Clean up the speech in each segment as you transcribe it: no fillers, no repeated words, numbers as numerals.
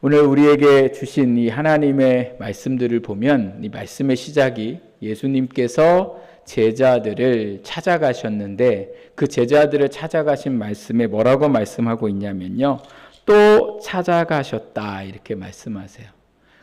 오늘 우리에게 주신 이 하나님의 말씀들을 보면 이 말씀의 시작이 예수님께서 제자들을 찾아가셨는데 그 제자들을 찾아가신 말씀에 뭐라고 말씀하고 있냐면요. 또 찾아가셨다 이렇게 말씀하세요.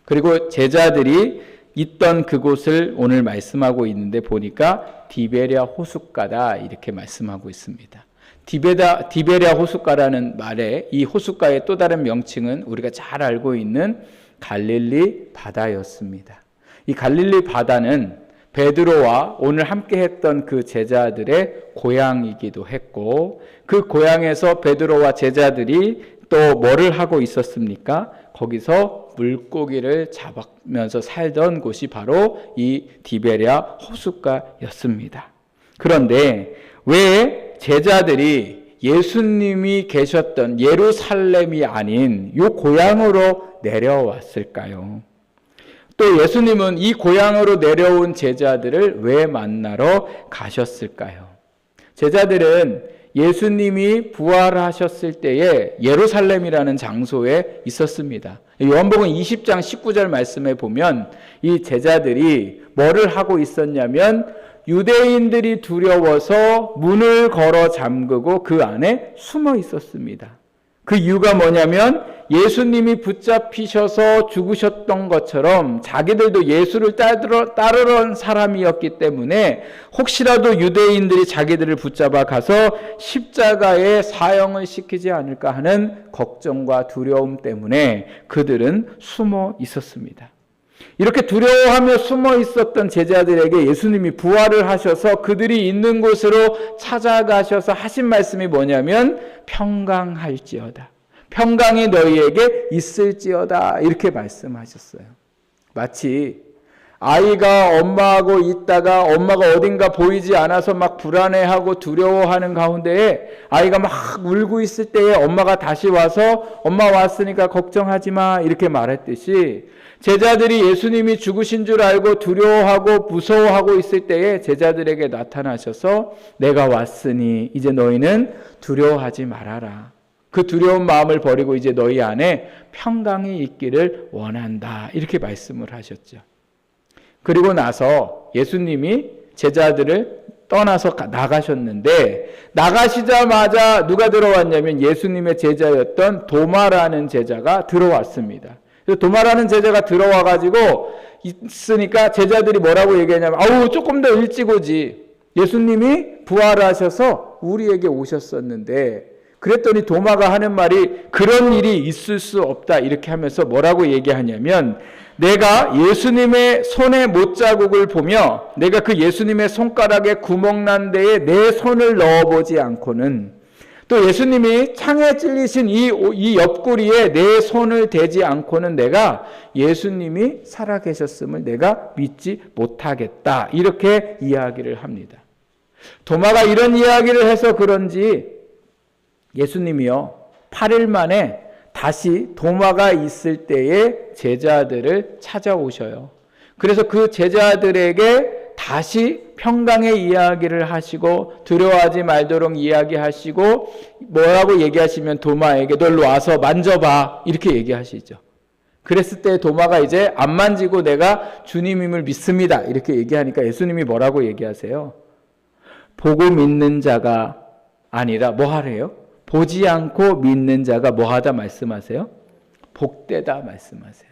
그리고 제자들이 있던 그곳을 오늘 말씀하고 있는데 보니까 디베랴 호숫가다 이렇게 말씀하고 있습니다. 디베랴 호숫가라는 말에 이 호숫가의 또 다른 명칭은 우리가 잘 알고 있는 갈릴리 바다였습니다. 이 갈릴리 바다는 베드로와 오늘 함께 했던 그 제자들의 고향이기도 했고 그 고향에서 베드로와 제자들이 또 뭐를 하고 있었습니까? 거기서 물고기를 잡으면서 살던 곳이 바로 이 디베랴 호숫가였습니다. 그런데 왜 제자들이 예수님이 계셨던 예루살렘이 아닌 이 고향으로 내려왔을까요? 또 예수님은 이 고향으로 내려온 제자들을 왜 만나러 가셨을까요? 제자들은 예수님이 부활하셨을 때에 예루살렘이라는 장소에 있었습니다. 요한복음 20장 19절 말씀에 보면 이 제자들이 뭐를 하고 있었냐면 유대인들이 두려워서 문을 걸어 잠그고 그 안에 숨어 있었습니다. 그 이유가 뭐냐면 예수님이 붙잡히셔서 죽으셨던 것처럼 자기들도 예수를 따르던 사람이었기 때문에 혹시라도 유대인들이 자기들을 붙잡아 가서 십자가에 사형을 시키지 않을까 하는 걱정과 두려움 때문에 그들은 숨어 있었습니다. 이렇게 두려워하며 숨어 있었던 제자들에게 예수님이 부활을 하셔서 그들이 있는 곳으로 찾아가셔서 하신 말씀이 뭐냐면 평강할지어다. 평강이 너희에게 있을지어다. 이렇게 말씀하셨어요. 마치 아이가 엄마하고 있다가 엄마가 어딘가 보이지 않아서 막 불안해하고 두려워하는 가운데에 아이가 막 울고 있을 때에 엄마가 다시 와서 엄마 왔으니까 걱정하지 마 이렇게 말했듯이 제자들이 예수님이 죽으신 줄 알고 두려워하고 무서워하고 있을 때에 제자들에게 나타나셔서 내가 왔으니 이제 너희는 두려워하지 말아라. 그 두려운 마음을 버리고 이제 너희 안에 평강이 있기를 원한다. 이렇게 말씀을 하셨죠. 그리고 나서 예수님이 제자들을 떠나서 나가셨는데 나가시자마자 누가 들어왔냐면 예수님의 제자였던 도마라는 제자가 들어왔습니다. 도마라는 제자가 들어와가지고 있으니까 제자들이 뭐라고 얘기하냐면 아우 조금 더 일찍 오지. 예수님이 부활하셔서 우리에게 오셨었는데 그랬더니 도마가 하는 말이 그런 일이 있을 수 없다 이렇게 하면서 뭐라고 얘기하냐면 내가 예수님의 손의 못자국을 보며 내가 그 예수님의 손가락에 구멍 난 데에 내 손을 넣어보지 않고는 또 예수님이 창에 찔리신 이 옆구리에 내 손을 대지 않고는 내가 예수님이 살아계셨음을 내가 믿지 못하겠다. 이렇게 이야기를 합니다. 도마가 이런 이야기를 해서 그런지 예수님이요 8일 만에 다시 도마가 있을 때에 제자들을 찾아오셔요. 그래서 그 제자들에게 다시 평강의 이야기를 하시고 두려워하지 말도록 이야기하시고 뭐라고 얘기하시면 도마에게 너 일로 와서 만져봐 이렇게 얘기하시죠. 그랬을 때 도마가 이제 안 만지고 내가 주님임을 믿습니다 이렇게 얘기하니까 예수님이 뭐라고 얘기하세요? 보고 믿는 자가 아니라 뭐 하래요? 보지 않고 믿는 자가 뭐 하다 말씀하세요? 복되다 말씀하세요.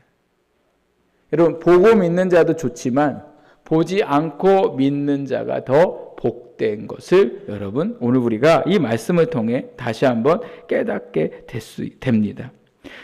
여러분 보고 믿는 자도 좋지만 보지 않고 믿는 자가 더 복된 것을 여러분 오늘 우리가 이 말씀을 통해 다시 한번 깨닫게 됩니다.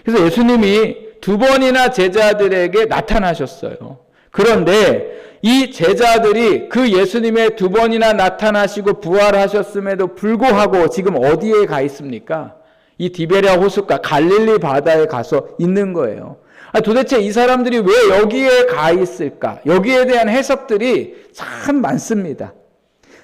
그래서 예수님이 2번이나 제자들에게 나타나셨어요. 그런데 이 제자들이 그 예수님의 2번이나 나타나시고 부활하셨음에도 불구하고 지금 어디에 가 있습니까? 이 디베랴 호숫가 갈릴리 바다에 가서 있는 거예요. 도대체 이 사람들이 왜 여기에 가 있을까? 여기에 대한 해석들이 참 많습니다.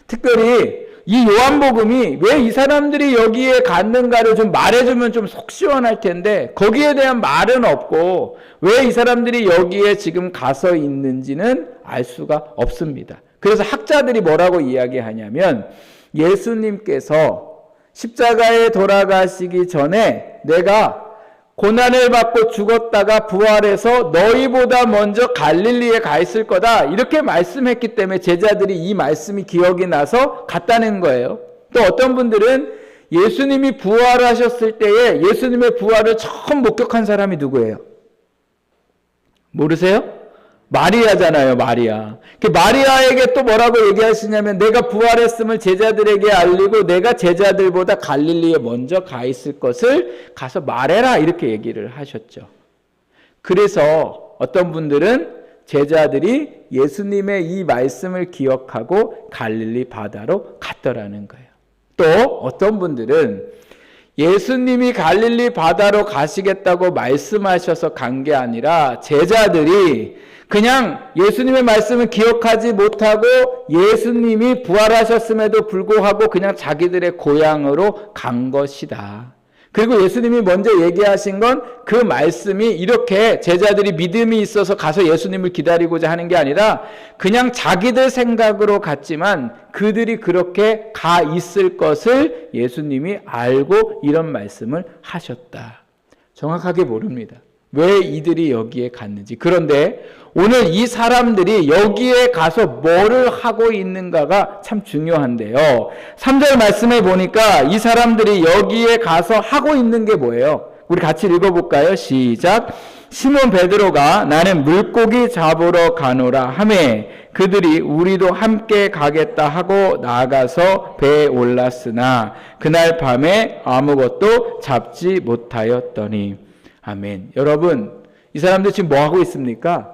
특별히 이 요한복음이 왜 이 사람들이 여기에 갔는가를 좀 말해주면 좀 속 시원할 텐데 거기에 대한 말은 없고 왜 이 사람들이 여기에 지금 가서 있는지는 알 수가 없습니다. 그래서 학자들이 뭐라고 이야기하냐면 예수님께서 십자가에 돌아가시기 전에 내가 고난을 받고 죽었다가 부활해서 너희보다 먼저 갈릴리에 가 있을 거다. 이렇게 말씀했기 때문에 제자들이 이 말씀이 기억이 나서 갔다는 거예요. 또 어떤 분들은 예수님이 부활하셨을 때에 예수님의 부활을 처음 목격한 사람이 누구예요? 모르세요? 마리아잖아요, 마리아. 마리아에게 또 뭐라고 얘기하시냐면 내가 부활했음을 제자들에게 알리고 내가 제자들보다 갈릴리에 먼저 가 있을 것을 가서 말해라 이렇게 얘기를 하셨죠. 그래서 어떤 분들은 제자들이 예수님의 이 말씀을 기억하고 갈릴리 바다로 갔더라는 거예요. 또 어떤 분들은 예수님이 갈릴리 바다로 가시겠다고 말씀하셔서 간 게 아니라 제자들이 그냥 예수님의 말씀을 기억하지 못하고 예수님이 부활하셨음에도 불구하고 그냥 자기들의 고향으로 간 것이다. 그리고 예수님이 먼저 얘기하신 건 그 말씀이 이렇게 제자들이 믿음이 있어서 가서 예수님을 기다리고자 하는 게 아니라 그냥 자기들 생각으로 갔지만 그들이 그렇게 가 있을 것을 예수님이 알고 이런 말씀을 하셨다. 정확하게 모릅니다. 왜 이들이 여기에 갔는지. 그런데 오늘 이 사람들이 여기에 가서 뭐를 하고 있는가가 참 중요한데요. 3절 말씀에 보니까 이 사람들이 여기에 가서 하고 있는 게 뭐예요? 우리 같이 읽어볼까요? 시작. 시몬 베드로가 나는 물고기 잡으러 가노라 하매 그들이 우리도 함께 가겠다 하고 나아가서 배에 올랐으나 그날 밤에 아무것도 잡지 못하였더니. 아멘. 여러분, 이 사람들 지금 뭐 하고 있습니까?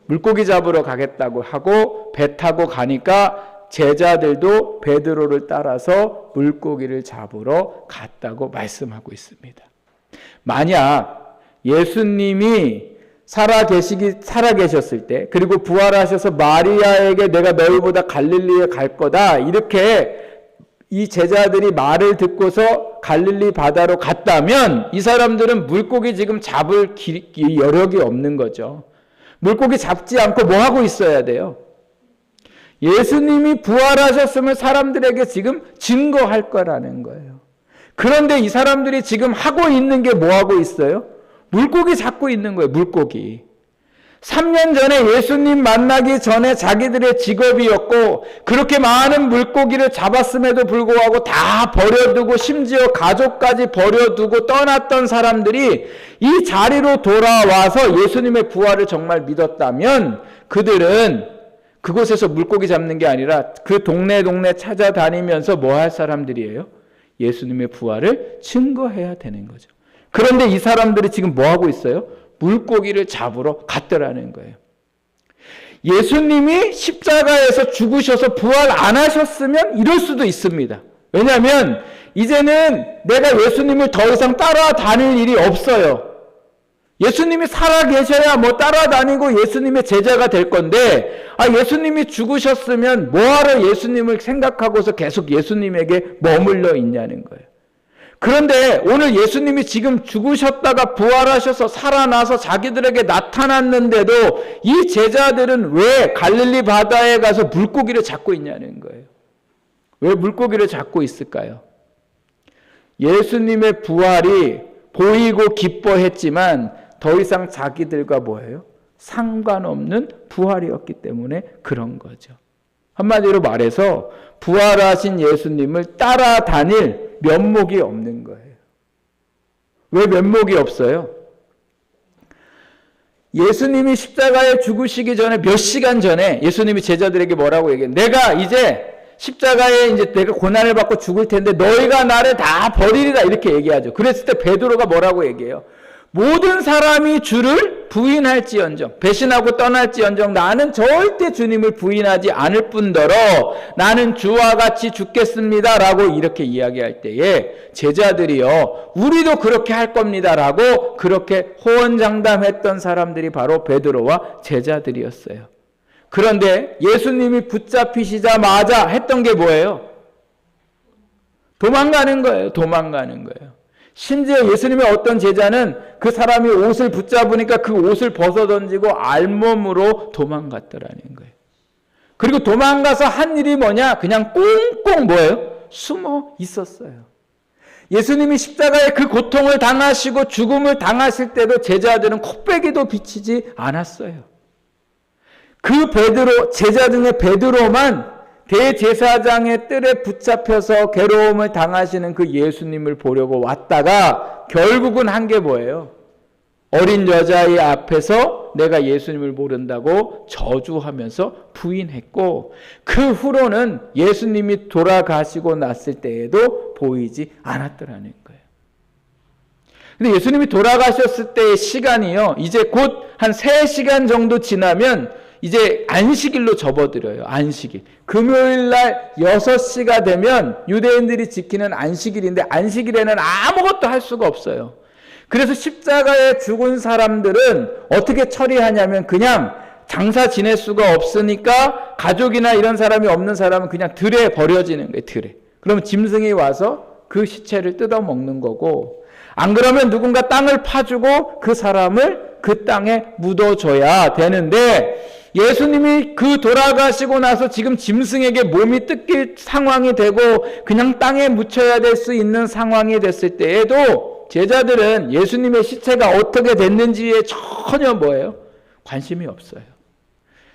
물고기 잡으러 가겠다고 하고 배 타고 가니까 제자들도 베드로를 따라서 물고기를 잡으러 갔다고 말씀하고 있습니다. 만약 예수님이 살아계셨을 때 그리고 부활하셔서 마리아에게 내가 너희보다 갈릴리에 갈 거다 이렇게 이 제자들이 말을 듣고서 갈릴리 바다로 갔다면 이 사람들은 물고기 지금 잡을 여력이 없는 거죠. 물고기 잡지 않고 뭐 하고 있어야 돼요? 예수님이 부활하셨음을 사람들에게 지금 증거할 거라는 거예요. 그런데 이 사람들이 지금 하고 있는 게 뭐 하고 있어요? 물고기 잡고 있는 거예요. 물고기. 3년 전에 예수님 만나기 전에 자기들의 직업이었고 그렇게 많은 물고기를 잡았음에도 불구하고 다 버려두고 심지어 가족까지 버려두고 떠났던 사람들이 이 자리로 돌아와서 예수님의 부활을 정말 믿었다면 그들은 그곳에서 물고기 잡는 게 아니라 그 동네 찾아다니면서 뭐 할 사람들이에요? 예수님의 부활을 증거해야 되는 거죠. 그런데 이 사람들이 지금 뭐 하고 있어요? 물고기를 잡으러 갔더라는 거예요. 예수님이 십자가에서 죽으셔서 부활 안 하셨으면 이럴 수도 있습니다. 왜냐하면 이제는 내가 예수님을 더 이상 따라다닐 일이 없어요. 예수님이 살아계셔야 뭐 따라다니고 예수님의 제자가 될 건데 예수님이 죽으셨으면 뭐하러 예수님을 생각하고서 계속 예수님에게 머물러 있냐는 거예요. 그런데 오늘 예수님이 지금 죽으셨다가 부활하셔서 살아나서 자기들에게 나타났는데도 이 제자들은 왜 갈릴리 바다에 가서 물고기를 잡고 있냐는 거예요. 왜 물고기를 잡고 있을까요? 예수님의 부활이 보이고 기뻐했지만 더 이상 자기들과 뭐예요? 상관없는 부활이었기 때문에 그런 거죠. 한마디로 말해서 부활하신 예수님을 따라다닐 면목이 없는 거예요. 왜 면목이 없어요? 예수님이 십자가에 죽으시기 전에 몇 시간 전에 예수님이 제자들에게 뭐라고 얘기해요? 내가 이제 십자가에 이제 내가 고난을 받고 죽을 텐데 너희가 나를 다 버리리라 이렇게 얘기하죠. 그랬을 때 베드로가 뭐라고 얘기해요? 모든 사람이 주를 부인할지언정 배신하고 떠날지언정 나는 절대 주님을 부인하지 않을 뿐더러 나는 주와 같이 죽겠습니다 라고 이렇게 이야기할 때에 제자들이요 우리도 그렇게 할 겁니다 라고 그렇게 호언장담했던 사람들이 바로 베드로와 제자들이었어요. 그런데 예수님이 붙잡히시자마자 했던 게 뭐예요? 도망가는 거예요. 도망가는 거예요. 심지어 예수님의 어떤 제자는 그 사람이 옷을 붙잡으니까 그 옷을 벗어던지고 알몸으로 도망갔더라는 거예요. 그리고 도망가서 한 일이 뭐냐? 그냥 꽁꽁 뭐예요? 숨어 있었어요. 예수님이 십자가에 그 고통을 당하시고 죽음을 당하실 때도 제자들은 코빼기도 비치지 않았어요. 그 베드로, 제자 중에 베드로만 대제사장의 뜰에 붙잡혀서 괴로움을 당하시는 그 예수님을 보려고 왔다가 결국은 한 게 뭐예요? 어린 여자의 앞에서 내가 예수님을 모른다고 저주하면서 부인했고, 그 후로는 예수님이 돌아가시고 났을 때에도 보이지 않았더라는 거예요. 근데 예수님이 돌아가셨을 때의 시간이요, 이제 곧 한 3시간 정도 지나면 이제 안식일로 접어들어요. 안식일. 금요일 날 6시가 되면 유대인들이 지키는 안식일인데, 안식일에는 아무것도 할 수가 없어요. 그래서 십자가에 죽은 사람들은 어떻게 처리하냐면 그냥 장사 지낼 수가 없으니까 가족이나 이런 사람이 없는 사람은 그냥 들에 버려지는 거예요. 들에. 그러면 짐승이 와서 그 시체를 뜯어먹는 거고, 안 그러면 누군가 땅을 파주고 그 사람을 그 땅에 묻어줘야 되는데, 예수님이 그 돌아가시고 나서 지금 짐승에게 몸이 뜯길 상황이 되고 그냥 땅에 묻혀야 될 수 있는 상황이 됐을 때에도 제자들은 예수님의 시체가 어떻게 됐는지에 전혀 뭐예요? 관심이 없어요.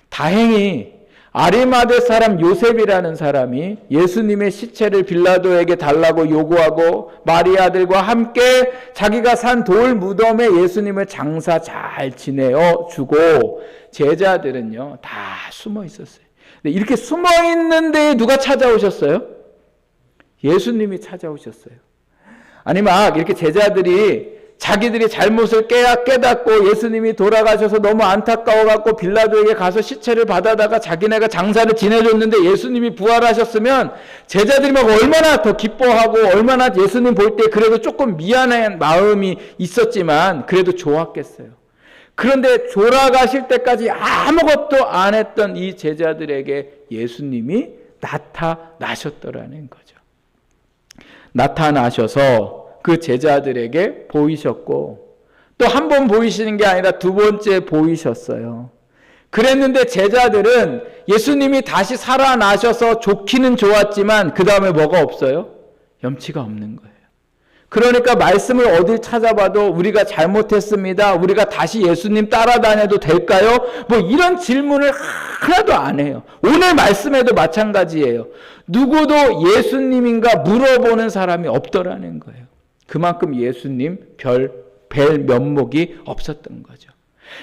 다행히 아리마대 사람 요셉이라는 사람이 예수님의 시체를 빌라도에게 달라고 요구하고 마리아들과 함께 자기가 산 돌 무덤에 예수님을 장사 잘 지내어 주고, 제자들은요 다 숨어 있었어요. 근데 이렇게 숨어 있는데 누가 찾아오셨어요? 예수님이 찾아오셨어요. 아니 막 이렇게 제자들이 자기들이 잘못을 깨닫고 예수님이 돌아가셔서 너무 안타까워갖고 빌라도에게 가서 시체를 받아다가 자기네가 장사를 지내줬는데 예수님이 부활하셨으면 제자들이 막 얼마나 더 기뻐하고 얼마나 예수님 볼 때 그래도 조금 미안한 마음이 있었지만 그래도 좋았겠어요. 그런데 돌아가실 때까지 아무것도 안 했던 이 제자들에게 예수님이 나타나셨더라는 거죠. 나타나셔서 그 제자들에게 보이셨고, 또 한 번 보이시는 게 아니라 2번째 보이셨어요. 그랬는데 제자들은 예수님이 다시 살아나셔서 좋기는 좋았지만 그 다음에 뭐가 없어요? 염치가 없는 거예요. 그러니까 말씀을 어딜 찾아봐도 우리가 잘못했습니다, 우리가 다시 예수님 따라다녀도 될까요? 뭐 이런 질문을 하나도 안 해요. 오늘 말씀에도 마찬가지예요. 누구도 예수님인가 물어보는 사람이 없더라는 거예요. 그만큼 예수님 뵐 면목이 없었던 거죠.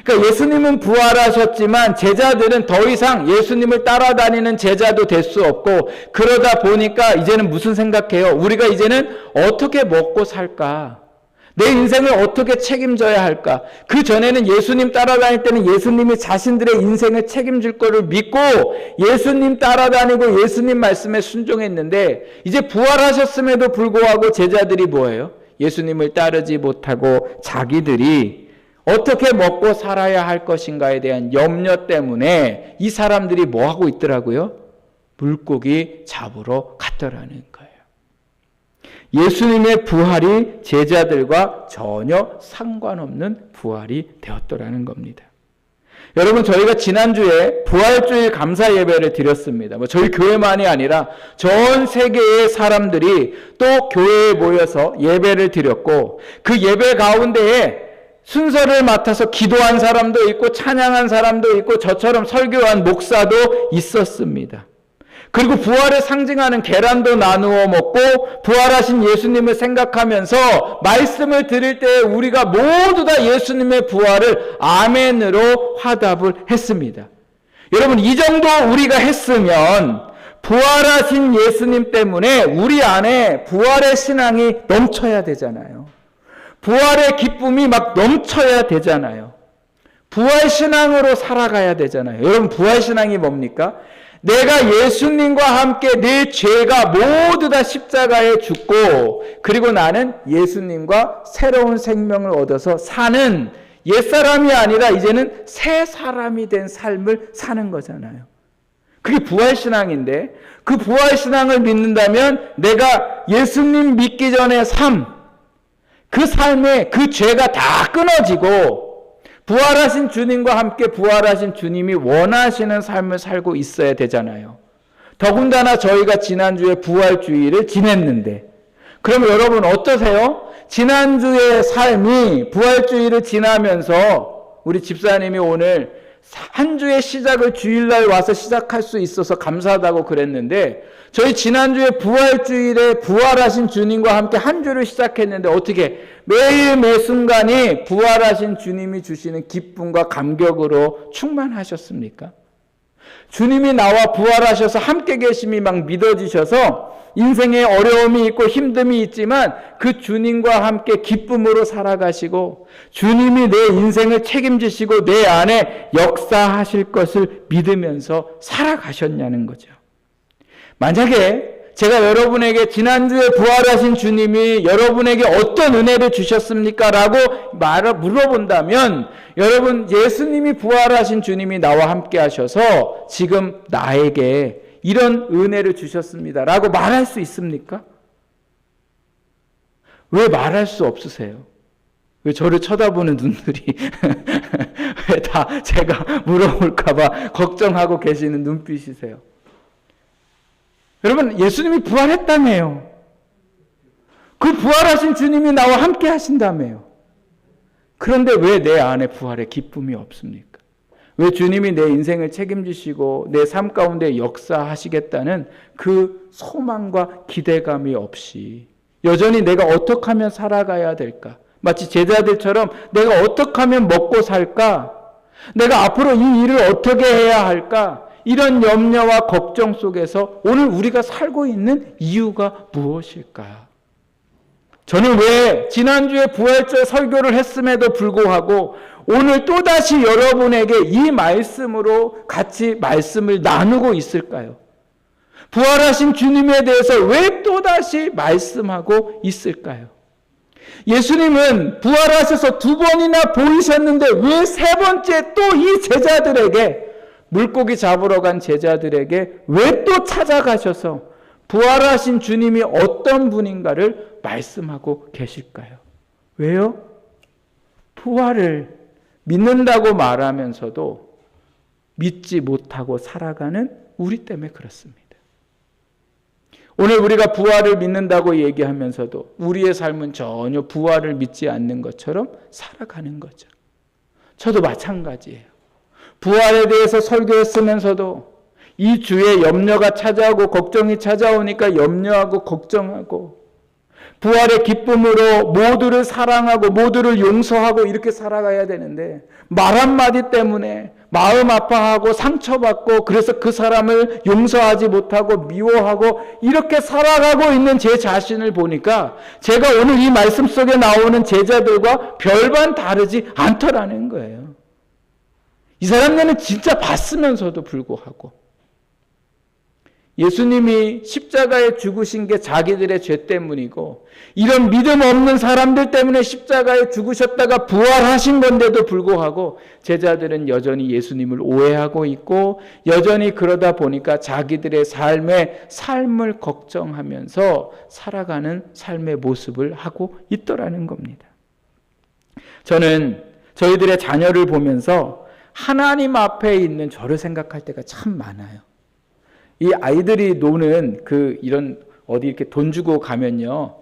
그러니까 예수님은 부활하셨지만 제자들은 더 이상 예수님을 따라다니는 제자도 될 수 없고, 그러다 보니까 이제는 무슨 생각해요? 우리가 이제는 어떻게 먹고 살까? 내 인생을 어떻게 책임져야 할까? 그 전에는 예수님 따라다닐 때는 예수님이 자신들의 인생을 책임질 거를 믿고 예수님 따라다니고 예수님 말씀에 순종했는데, 이제 부활하셨음에도 불구하고 제자들이 뭐예요? 예수님을 따르지 못하고 자기들이 어떻게 먹고 살아야 할 것인가에 대한 염려 때문에 이 사람들이 뭐 하고 있더라고요? 물고기 잡으러 갔더라는 거예요. 예수님의 부활이 제자들과 전혀 상관없는 부활이 되었더라는 겁니다. 여러분, 저희가 지난주에 부활주일 감사 예배를 드렸습니다. 저희 교회만이 아니라 전 세계의 사람들이 또 교회에 모여서 예배를 드렸고, 그 예배 가운데에 순서를 맡아서 기도한 사람도 있고 찬양한 사람도 있고 저처럼 설교한 목사도 있었습니다. 그리고 부활을 상징하는 계란도 나누어 먹고 부활하신 예수님을 생각하면서 말씀을 들을 때 우리가 모두 다 예수님의 부활을 아멘으로 화답을 했습니다. 여러분, 이 정도 우리가 했으면 부활하신 예수님 때문에 우리 안에 부활의 신앙이 넘쳐야 되잖아요. 부활의 기쁨이 막 넘쳐야 되잖아요. 부활신앙으로 살아가야 되잖아요. 여러분, 부활신앙이 뭡니까? 내가 예수님과 함께 내 죄가 모두 다 십자가에 죽고, 그리고 나는 예수님과 새로운 생명을 얻어서 사는 옛사람이 아니라 이제는 새 사람이 된 삶을 사는 거잖아요. 그게 부활신앙인데, 그 부활신앙을 믿는다면 내가 예수님 믿기 전의 삶, 그 삶에 그 죄가 다 끊어지고 부활하신 주님과 함께 부활하신 주님이 원하시는 삶을 살고 있어야 되잖아요. 더군다나 저희가 지난주에 부활주의를 지냈는데, 그럼 여러분 어떠세요? 지난주의 삶이 부활주의를 지나면서 우리 집사님이 오늘 한 주의 시작을 주일날 와서 시작할 수 있어서 감사하다고 그랬는데, 저희 지난주에 부활주일에 부활하신 주님과 함께 한 주를 시작했는데 어떻게 매일 매 순간이 부활하신 주님이 주시는 기쁨과 감격으로 충만하셨습니까? 주님이 나와 부활하셔서 함께 계심이 막 믿어지셔서 인생에 어려움이 있고 힘듦이 있지만 그 주님과 함께 기쁨으로 살아가시고 주님이 내 인생을 책임지시고 내 안에 역사하실 것을 믿으면서 살아가셨냐는 거죠. 만약에 제가 여러분에게 지난주에 부활하신 주님이 여러분에게 어떤 은혜를 주셨습니까? 라고 물어본다면 여러분, 예수님이 부활하신 주님이 나와 함께 하셔서 지금 나에게 이런 은혜를 주셨습니다 라고 말할 수 있습니까? 왜 말할 수 없으세요? 왜 저를 쳐다보는 눈들이 왜 다 제가 물어볼까 봐 걱정하고 계시는 눈빛이세요? 여러분, 예수님이 부활했다며요. 그 부활하신 주님이 나와 함께 하신다며요. 그런데 왜 내 안에 부활의 기쁨이 없습니까? 왜 주님이 내 인생을 책임지시고 내 삶 가운데 역사하시겠다는 그 소망과 기대감이 없이 여전히 내가 어떻게 하면 살아가야 될까? 마치 제자들처럼 내가 어떻게 하면 먹고 살까? 내가 앞으로 이 일을 어떻게 해야 할까? 이런 염려와 걱정 속에서 오늘 우리가 살고 있는 이유가 무엇일까? 저는 왜 지난주에 부활절 설교를 했음에도 불구하고 오늘 또다시 여러분에게 이 말씀으로 같이 말씀을 나누고 있을까요? 부활하신 주님에 대해서 왜 또다시 말씀하고 있을까요? 예수님은 부활하셔서 2번이나 보이셨는데 왜 3번째 또 이 제자들에게, 물고기 잡으러 간 제자들에게 왜 또 찾아가셔서 부활하신 주님이 어떤 분인가를 말씀하고 계실까요? 왜요? 부활을 믿는다고 말하면서도 믿지 못하고 살아가는 우리 때문에 그렇습니다. 오늘 우리가 부활을 믿는다고 얘기하면서도 우리의 삶은 전혀 부활을 믿지 않는 것처럼 살아가는 거죠. 저도 마찬가지예요. 부활에 대해서 설교했으면서도 이 주에 염려가 찾아오고 걱정이 찾아오니까 염려하고 걱정하고 부활의 기쁨으로 모두를 사랑하고 모두를 용서하고 이렇게 살아가야 되는데 말 한마디 때문에 마음 아파하고 상처받고 그래서 그 사람을 용서하지 못하고 미워하고 이렇게 살아가고 있는 제 자신을 보니까 제가 오늘 이 말씀 속에 나오는 제자들과 별반 다르지 않더라는 거예요. 이 사람들은 진짜 봤으면서도 불구하고 예수님이 십자가에 죽으신 게 자기들의 죄 때문이고 이런 믿음 없는 사람들 때문에 십자가에 죽으셨다가 부활하신 건데도 불구하고 제자들은 여전히 예수님을 오해하고 있고 여전히 그러다 보니까 자기들의 삶을 걱정하면서 살아가는 삶의 모습을 하고 있더라는 겁니다. 저는 저희들의 자녀를 보면서 하나님 앞에 있는 저를 생각할 때가 참 많아요. 이 아이들이 노는 이런 어디 이렇게 돈 주고 가면요.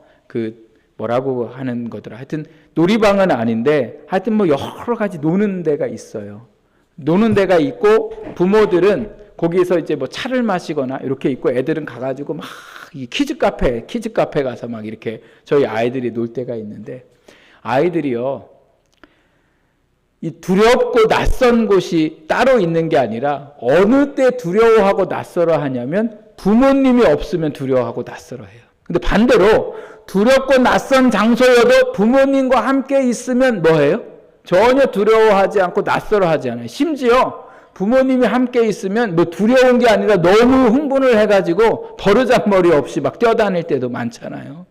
뭐라고 하는 거더라. 하여튼 놀이방은 아닌데 하여튼 뭐 여러 가지 노는 데가 있어요. 노는 데가 있고 부모들은 거기서 이제 뭐 차를 마시거나 이렇게 있고 애들은 가가지고 막 이 키즈 카페 가서 막 이렇게 저희 아이들이 놀 때가 있는데 아이들이요. 이 두렵고 낯선 곳이 따로 있는 게 아니라 어느 때 두려워하고 낯설어 하냐면 부모님이 없으면 두려워하고 낯설어 해요. 근데 반대로 두렵고 낯선 장소여도 부모님과 함께 있으면 뭐해요? 전혀 두려워하지 않고 낯설어 하지 않아요. 심지어 부모님이 함께 있으면 뭐 두려운 게 아니라 너무 흥분을 해가지고 버르장머리 없이 막 뛰어다닐 때도 많잖아요.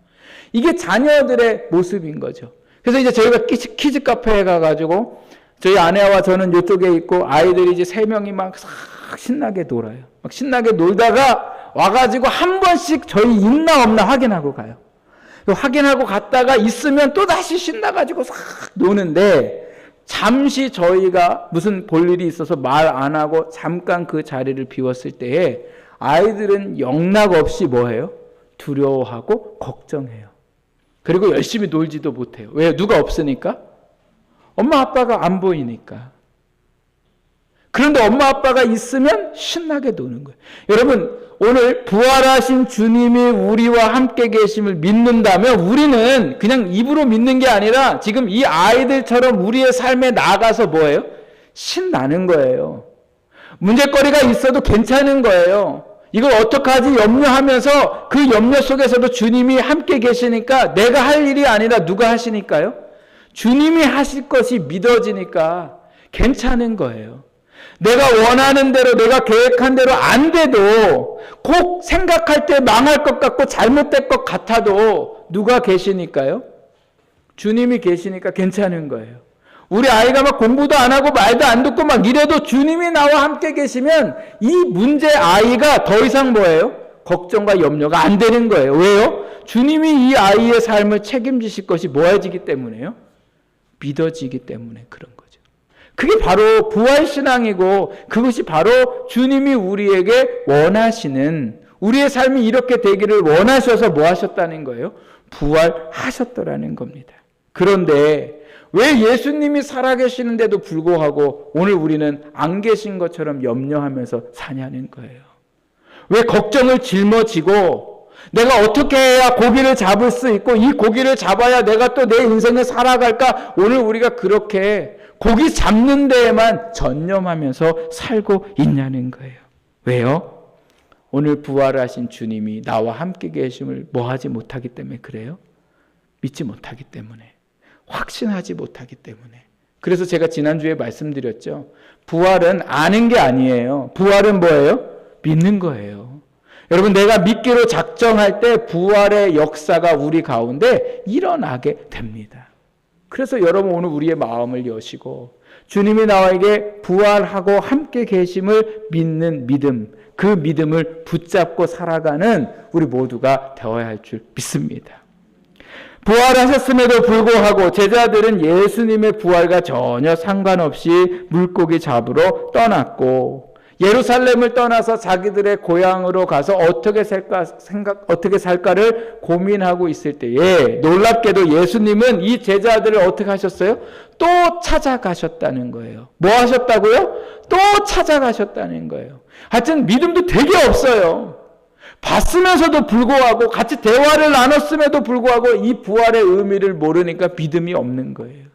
이게 자녀들의 모습인 거죠. 그래서 이제 저희가 키즈 카페에 가가지고 저희 아내와 저는 이쪽에 있고 아이들이 이제 3명이 막 신나게 놀아요. 막 신나게 놀다가 와가지고 한 번씩 저희 있나 없나 확인하고 가요. 확인하고 갔다가 있으면 또다시 신나가지고 싹 노는데 잠시 저희가 무슨 볼 일이 있어서 말 안 하고 잠깐 그 자리를 비웠을 때에 아이들은 영락 없이 뭐해요? 두려워하고 걱정해요. 그리고 열심히 놀지도 못해요. 왜? 누가 없으니까? 엄마 아빠가 안 보이니까. 그런데 엄마 아빠가 있으면 신나게 노는 거예요. 여러분, 오늘 부활하신 주님이 우리와 함께 계심을 믿는다면 우리는 그냥 입으로 믿는 게 아니라 지금 이 아이들처럼 우리의 삶에 나아가서 뭐예요? 신나는 거예요. 문제거리가 있어도 괜찮은 거예요. 이걸 어떡하지 염려하면서 그 염려 속에서도 주님이 함께 계시니까 내가 할 일이 아니라 누가 하시니까요? 주님이 하실 것이 믿어지니까 괜찮은 거예요. 내가 원하는 대로 내가 계획한 대로 안 돼도 꼭 생각할 때 망할 것 같고 잘못될 것 같아도 누가 계시니까요? 주님이 계시니까 괜찮은 거예요. 우리 아이가 막 공부도 안 하고 말도 안 듣고 막 이래도 주님이 나와 함께 계시면 이 문제 아이가 더 이상 뭐예요? 걱정과 염려가 안 되는 거예요. 왜요? 주님이 이 아이의 삶을 책임지실 것이 뭐해지기 때문에요? 믿어지기 때문에 그런 거죠. 그게 바로 부활신앙이고 그것이 바로 주님이 우리에게 원하시는 우리의 삶이 이렇게 되기를 원하셔서 뭐 하셨다는 거예요? 부활하셨더라는 겁니다. 그런데 왜 예수님이 살아계시는데도 불구하고 오늘 우리는 안 계신 것처럼 염려하면서 사냐는 거예요. 왜 걱정을 짊어지고 내가 어떻게 해야 고기를 잡을 수 있고 이 고기를 잡아야 내가 또 내 인생을 살아갈까? 오늘 우리가 그렇게 고기 잡는 데에만 전념하면서 살고 있냐는 거예요. 왜요? 오늘 부활하신 주님이 나와 함께 계심을 뭐하지 못하기 때문에 그래요? 믿지 못하기 때문에. 확신하지 못하기 때문에. 그래서 제가 지난주에 말씀드렸죠. 부활은 아는 게 아니에요. 부활은 뭐예요? 믿는 거예요. 여러분, 내가 믿기로 작정할 때 부활의 역사가 우리 가운데 일어나게 됩니다. 그래서 여러분 오늘 우리의 마음을 여시고 주님이 나에게 부활하고 함께 계심을 믿는 믿음, 그 믿음을 붙잡고 살아가는 우리 모두가 되어야 할 줄 믿습니다. 부활하셨음에도 불구하고 제자들은 예수님의 부활과 전혀 상관없이 물고기 잡으러 떠났고 예루살렘을 떠나서 자기들의 고향으로 가서 어떻게 살까를 고민하고 있을 때에 놀랍게도 예수님은 이 제자들을 어떻게 하셨어요? 또 찾아가셨다는 거예요. 뭐 하셨다고요? 또 찾아가셨다는 거예요. 하여튼 믿음도 되게 없어요. 봤으면서도 불구하고 같이 대화를 나눴음에도 불구하고 이 부활의 의미를 모르니까 믿음이 없는 거예요.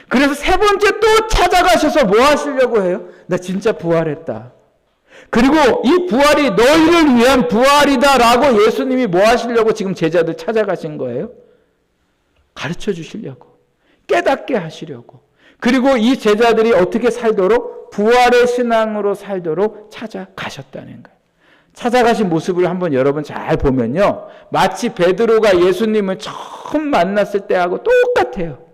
그래서 세 번째 또 찾아가셔서 뭐 하시려고 해요? 나 진짜 부활했다. 그리고 이 부활이 너희를 위한 부활이다라고 예수님이 뭐 하시려고 지금 제자들 찾아가신 거예요? 가르쳐 주시려고. 깨닫게 하시려고. 그리고 이 제자들이 어떻게 살도록 부활의 신앙으로 살도록 찾아가셨다는 거예요. 찾아가신 모습을 한번 여러분 잘 보면요. 마치 베드로가 예수님을 처음 만났을 때하고 똑같아요.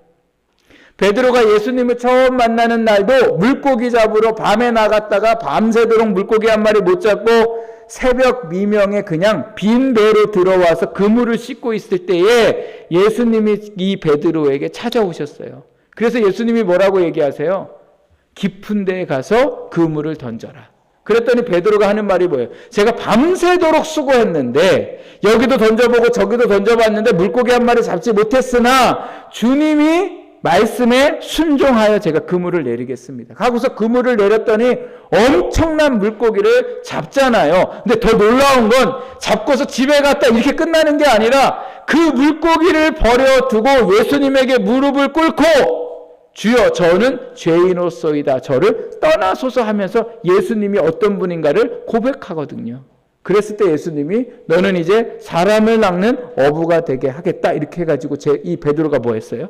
베드로가 예수님을 처음 만나는 날도 물고기 잡으러 밤에 나갔다가 밤새도록 물고기 한 마리 못 잡고 새벽 미명에 그냥 빈 배로 들어와서 그물을 씻고 있을 때에 예수님이 이 베드로에게 찾아오셨어요. 그래서 예수님이 뭐라고 얘기하세요? 깊은 데에 가서 그물을 던져라. 그랬더니 베드로가 하는 말이 뭐예요? 제가 밤새도록 수고했는데 여기도 던져보고 저기도 던져봤는데 물고기 한 마리 잡지 못했으나 주님이 말씀에 순종하여 제가 그물을 내리겠습니다. 하고서 그물을 내렸더니 엄청난 물고기를 잡잖아요. 근데 더 놀라운 건 잡고서 집에 갔다 이렇게 끝나는 게 아니라 그 물고기를 버려두고 예수님에게 무릎을 꿇고 주여 저는 죄인으로서이다. 저를 떠나소서 하면서 예수님이 어떤 분인가를 고백하거든요. 그랬을 때 예수님이 너는 이제 사람을 낚는 어부가 되게 하겠다. 이렇게 해가지고 이 베드로가 뭐 했어요?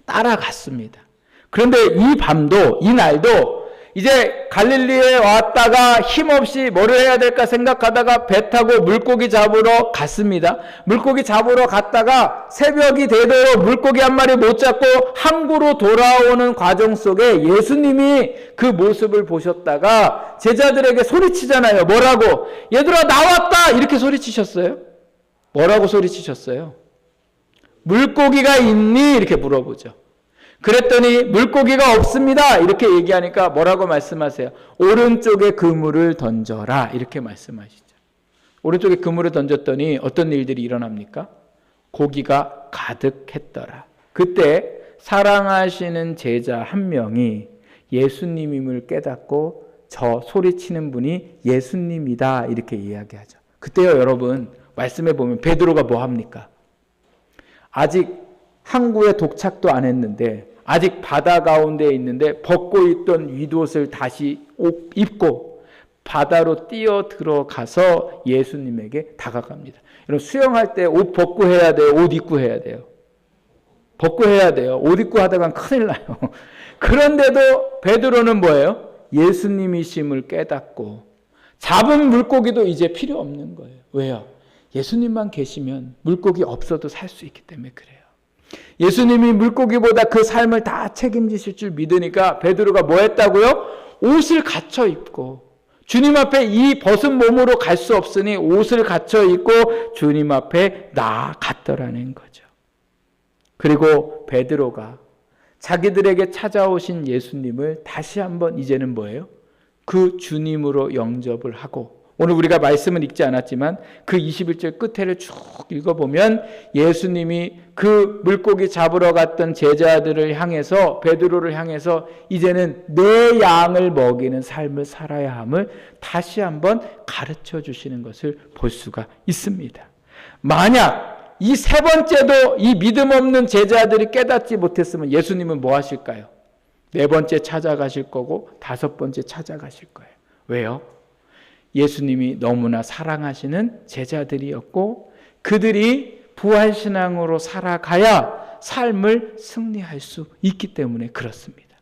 따라갔습니다. 그런데 이 밤도 이 날도 이제 갈릴리에 왔다가 힘없이 뭐를 해야 될까 생각하다가 배 타고 물고기 잡으러 갔습니다. 물고기 잡으러 갔다가 새벽이 되도록 물고기 한 마리 못 잡고 항구로 돌아오는 과정 속에 예수님이 그 모습을 보셨다가 제자들에게 소리치잖아요. 뭐라고? 얘들아 나왔다! 이렇게 소리치셨어요. 뭐라고 소리치셨어요? 물고기가 있니? 이렇게 물어보죠. 그랬더니 물고기가 없습니다. 이렇게 얘기하니까 뭐라고 말씀하세요? 오른쪽에 그물을 던져라. 이렇게 말씀하시죠. 오른쪽에 그물을 던졌더니 어떤 일들이 일어납니까? 고기가 가득했더라. 그때 사랑하시는 제자 한 명이 예수님임을 깨닫고 저 소리치는 분이 예수님이다 이렇게 이야기하죠. 그때요 여러분 말씀해 보면 베드로가 뭐 합니까? 아직 항구에 도착도 안 했는데 아직 바다 가운데 있는데 벗고 있던 윗옷을 다시 입고 바다로 뛰어 들어가서 예수님에게 다가갑니다. 여러분 수영할 때 옷 벗고 해야 돼요? 옷 입고 해야 돼요? 벗고 해야 돼요. 옷 입고 하다간 큰일 나요. 그런데도 베드로는 뭐예요? 예수님이심을 깨닫고 잡은 물고기도 이제 필요 없는 거예요. 왜요? 예수님만 계시면 물고기 없어도 살 수 있기 때문에 그래요. 예수님이 물고기보다 그 삶을 다 책임지실 줄 믿으니까 베드로가 뭐 했다고요? 옷을 갖춰 입고 주님 앞에 이 벗은 몸으로 갈 수 없으니 옷을 갖춰 입고 주님 앞에 나아갔더라는 거죠. 그리고 베드로가 자기들에게 찾아오신 예수님을 다시 한번 이제는 뭐예요? 그 주님으로 영접을 하고 오늘 우리가 말씀은 읽지 않았지만 그 21절 끝에를 쭉 읽어보면 예수님이 그 물고기 잡으러 갔던 제자들을 향해서 베드로를 향해서 이제는 내 양을 먹이는 삶을 살아야 함을 다시 한번 가르쳐 주시는 것을 볼 수가 있습니다. 만약 이 세 번째도 이 믿음 없는 제자들이 깨닫지 못했으면 예수님은 뭐 하실까요? 네 번째 찾아가실 거고 다섯 번째 찾아가실 거예요. 왜요? 예수님이 너무나 사랑하시는 제자들이었고 그들이 부활신앙으로 살아가야 삶을 승리할 수 있기 때문에 그렇습니다.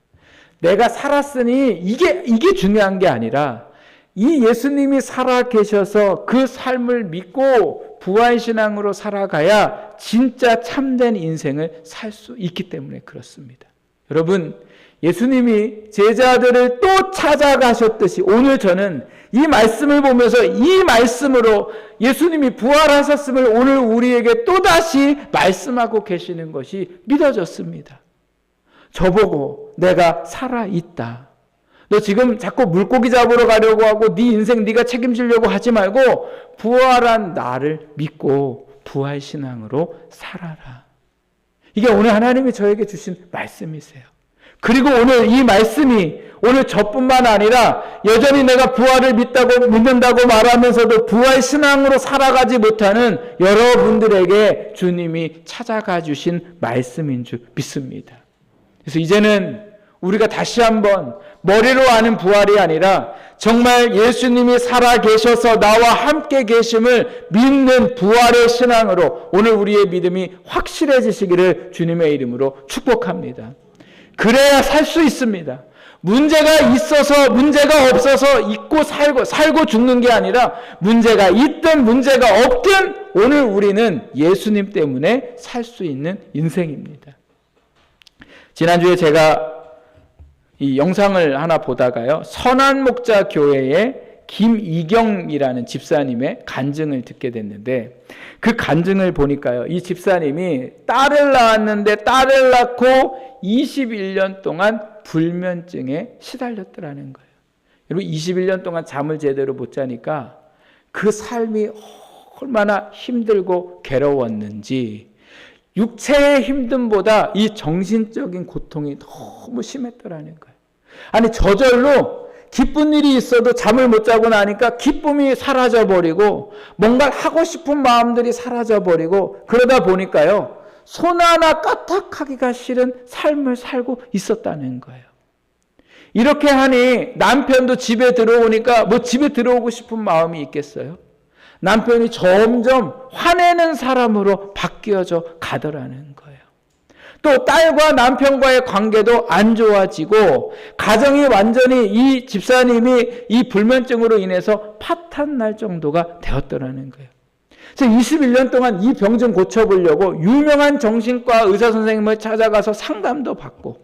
내가 살았으니 이게 중요한 게 아니라 이 예수님이 살아 계셔서 그 삶을 믿고 부활신앙으로 살아가야 진짜 참된 인생을 살 수 있기 때문에 그렇습니다. 여러분 예수님이 제자들을 또 찾아가셨듯이 오늘 저는 이 말씀을 보면서 이 말씀으로 예수님이 부활하셨음을 오늘 우리에게 또다시 말씀하고 계시는 것이 믿어졌습니다. 저보고 내가 살아있다. 너 지금 자꾸 물고기 잡으러 가려고 하고 네 인생 네가 책임지려고 하지 말고 부활한 나를 믿고 부활신앙으로 살아라. 이게 오늘 하나님이 저에게 주신 말씀이세요. 그리고 오늘 이 말씀이 오늘 저뿐만 아니라 여전히 내가 부활을 믿는다고 말하면서도 부활신앙으로 살아가지 못하는 여러분들에게 주님이 찾아가 주신 말씀인 줄 믿습니다. 그래서 이제는 우리가 다시 한번 머리로 아는 부활이 아니라 정말 예수님이 살아계셔서 나와 함께 계심을 믿는 부활의 신앙으로 오늘 우리의 믿음이 확실해지시기를 주님의 이름으로 축복합니다. 그래야 살 수 있습니다. 문제가 있어서 문제가 없어서 있고 살고 죽는 게 아니라 문제가 있든 문제가 없든 오늘 우리는 예수님 때문에 살 수 있는 인생입니다. 지난주에 제가 이 영상을 하나 보다가요. 선한목자 교회의 김이경이라는 집사님의 간증을 듣게 됐는데 그 간증을 보니까요. 이 집사님이 딸을 낳았는데 딸을 낳고 21년 동안 불면증에 시달렸더라는 거예요. 여러분 21년 동안 잠을 제대로 못 자니까 그 삶이 얼마나 힘들고 괴로웠는지 육체의 힘듦보다 이 정신적인 고통이 너무 심했더라는 거예요. 아니 저절로 기쁜 일이 있어도 잠을 못 자고 나니까 기쁨이 사라져버리고 뭔가 하고 싶은 마음들이 사라져버리고 그러다 보니까요. 손 하나 까딱하기가 싫은 삶을 살고 있었다는 거예요. 이렇게 하니 남편도 집에 들어오니까 뭐 집에 들어오고 싶은 마음이 있겠어요? 남편이 점점 화내는 사람으로 바뀌어져 가더라는 거예요. 또 딸과 남편과의 관계도 안 좋아지고 가정이 완전히 이 집사님이 이 불면증으로 인해서 파탄 날 정도가 되었더라는 거예요. 그래서 21년 동안 이 병 좀 고쳐보려고 유명한 정신과 의사 선생님을 찾아가서 상담도 받고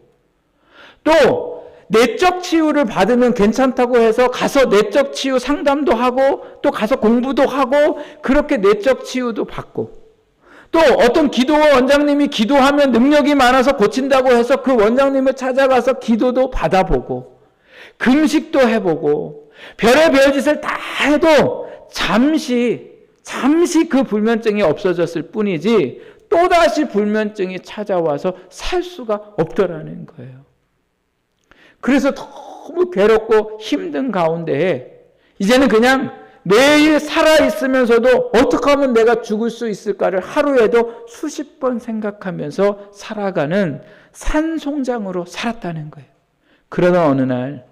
또 내적 치유를 받으면 괜찮다고 해서 가서 내적 치유 상담도 하고 또 가서 공부도 하고 그렇게 내적 치유도 받고 또 어떤 기도원 원장님이 기도하면 능력이 많아서 고친다고 해서 그 원장님을 찾아가서 기도도 받아보고 금식도 해보고 별의별 짓을 다 해도 잠시 그 불면증이 없어졌을 뿐이지 또다시 불면증이 찾아와서 살 수가 없더라는 거예요. 그래서 너무 괴롭고 힘든 가운데에 이제는 그냥 매일 살아있으면서도 어떻게 하면 내가 죽을 수 있을까를 하루에도 수십 번 생각하면서 살아가는 산송장으로 살았다는 거예요. 그러나 어느 날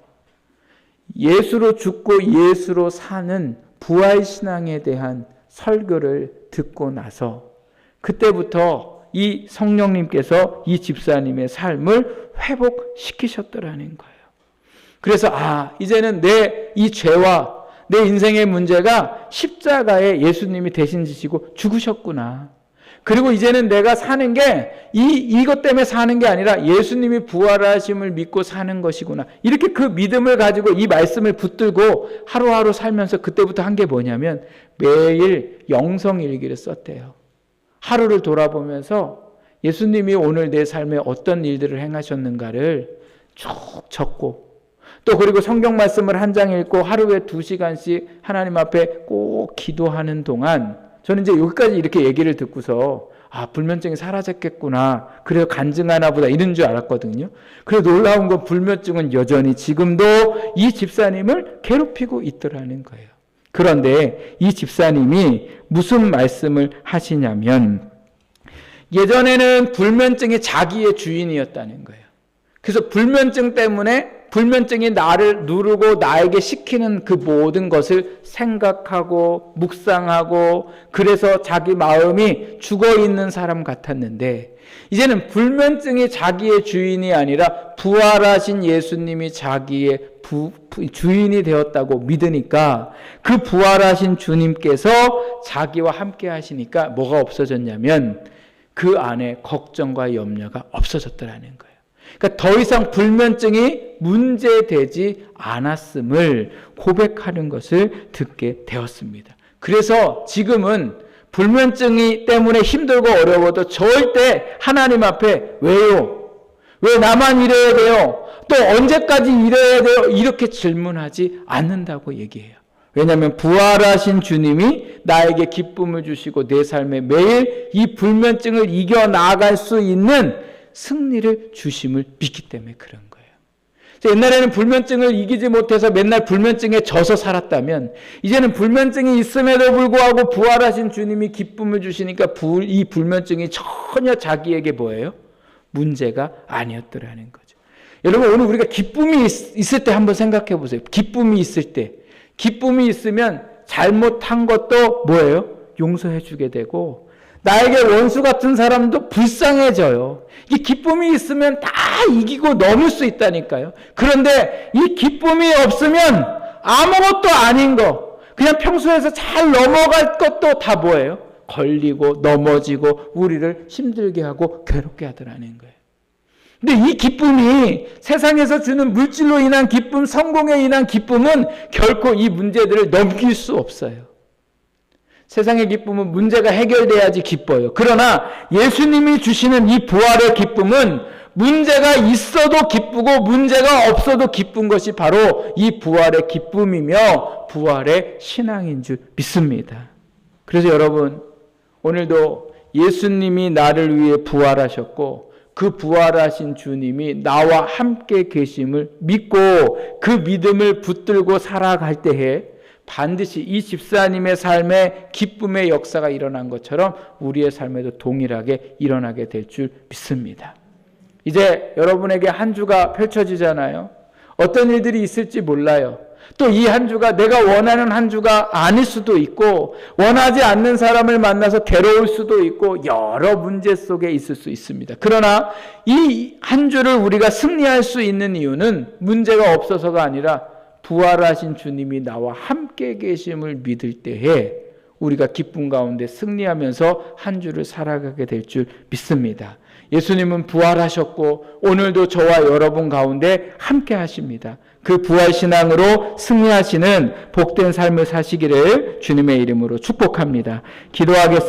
예수로 죽고 예수로 사는 부활신앙에 대한 설교를 듣고 나서 그때부터 이 성령님께서 이 집사님의 삶을 회복시키셨더라는 거예요. 그래서 이제는 내 이 죄와 내 인생의 문제가 십자가에 예수님이 대신 지시고 죽으셨구나. 그리고 이제는 내가 사는 게 이것 때문에 사는 게 아니라 예수님이 부활하심을 믿고 사는 것이구나. 이렇게 그 믿음을 가지고 이 말씀을 붙들고 하루하루 살면서 그때부터 한 게 뭐냐면 매일 영성일기를 썼대요. 하루를 돌아보면서 예수님이 오늘 내 삶에 어떤 일들을 행하셨는가를 쭉 적고 또 그리고 성경 말씀을 한 장 읽고 하루에 2시간씩 하나님 앞에 꼭 기도하는 동안 저는 이제 여기까지 이렇게 얘기를 듣고서 불면증이 사라졌겠구나. 그래서 간증하나 보다 이런 줄 알았거든요. 그래 놀라운 건 불면증은 여전히 지금도 이 집사님을 괴롭히고 있더라는 거예요. 그런데 이 집사님이 무슨 말씀을 하시냐면 예전에는 불면증이 자기의 주인이었다는 거예요. 그래서 불면증 때문에 불면증이 나를 누르고 나에게 시키는 그 모든 것을 생각하고 묵상하고 그래서 자기 마음이 죽어있는 사람 같았는데 이제는 불면증이 자기의 주인이 아니라 부활하신 예수님이 자기의 주인이 되었다고 믿으니까 그 부활하신 주님께서 자기와 함께 하시니까 뭐가 없어졌냐면 그 안에 걱정과 염려가 없어졌더라는 거예요. 그러니까 더 이상 불면증이 문제되지 않았음을 고백하는 것을 듣게 되었습니다. 그래서 지금은 불면증이 때문에 힘들고 어려워도 절대 하나님 앞에 왜요? 왜 나만 이래야 돼요? 또 언제까지 이래야 돼요? 이렇게 질문하지 않는다고 얘기해요. 왜냐하면 부활하신 주님이 나에게 기쁨을 주시고 내 삶에 매일 이 불면증을 이겨나갈 수 있는 승리를 주심을 믿기 때문에 그런 거예요. 옛날에는 불면증을 이기지 못해서 맨날 불면증에 져서 살았다면 이제는 불면증이 있음에도 불구하고 부활하신 주님이 기쁨을 주시니까 이 불면증이 전혀 자기에게 뭐예요? 문제가 아니었더라는 거죠. 여러분 오늘 우리가 기쁨이 있을 때 한번 생각해 보세요. 기쁨이 있을 때 기쁨이 있으면 잘못한 것도 뭐예요? 용서해 주게 되고 나에게 원수 같은 사람도 불쌍해져요. 이 기쁨이 있으면 다 이기고 넘을 수 있다니까요. 그런데 이 기쁨이 없으면 아무것도 아닌 거, 그냥 평소에서 잘 넘어갈 것도 다 뭐예요? 걸리고 넘어지고 우리를 힘들게 하고 괴롭게 하더라는 거예요. 근데 이 기쁨이 세상에서 주는 물질로 인한 기쁨, 성공에 인한 기쁨은 결코 이 문제들을 넘길 수 없어요. 세상의 기쁨은 문제가 해결돼야지 기뻐요. 그러나 예수님이 주시는 이 부활의 기쁨은 문제가 있어도 기쁘고 문제가 없어도 기쁜 것이 바로 이 부활의 기쁨이며 부활의 신앙인 줄 믿습니다. 그래서 여러분 오늘도 예수님이 나를 위해 부활하셨고 그 부활하신 주님이 나와 함께 계심을 믿고 그 믿음을 붙들고 살아갈 때에 반드시 이 집사님의 삶에 기쁨의 역사가 일어난 것처럼 우리의 삶에도 동일하게 일어나게 될 줄 믿습니다. 이제 여러분에게 한 주가 펼쳐지잖아요. 어떤 일들이 있을지 몰라요. 또 이 한 주가 내가 원하는 한 주가 아닐 수도 있고 원하지 않는 사람을 만나서 괴로울 수도 있고 여러 문제 속에 있을 수 있습니다. 그러나 이 한 주를 우리가 승리할 수 있는 이유는 문제가 없어서가 아니라 부활하신 주님이 나와 함께 계심을 믿을 때에 우리가 기쁨 가운데 승리하면서 한 주를 살아가게 될 줄 믿습니다. 예수님은 부활하셨고 오늘도 저와 여러분 가운데 함께 하십니다. 그 부활신앙으로 승리하시는 복된 삶을 사시기를 주님의 이름으로 축복합니다. 기도하겠습니다.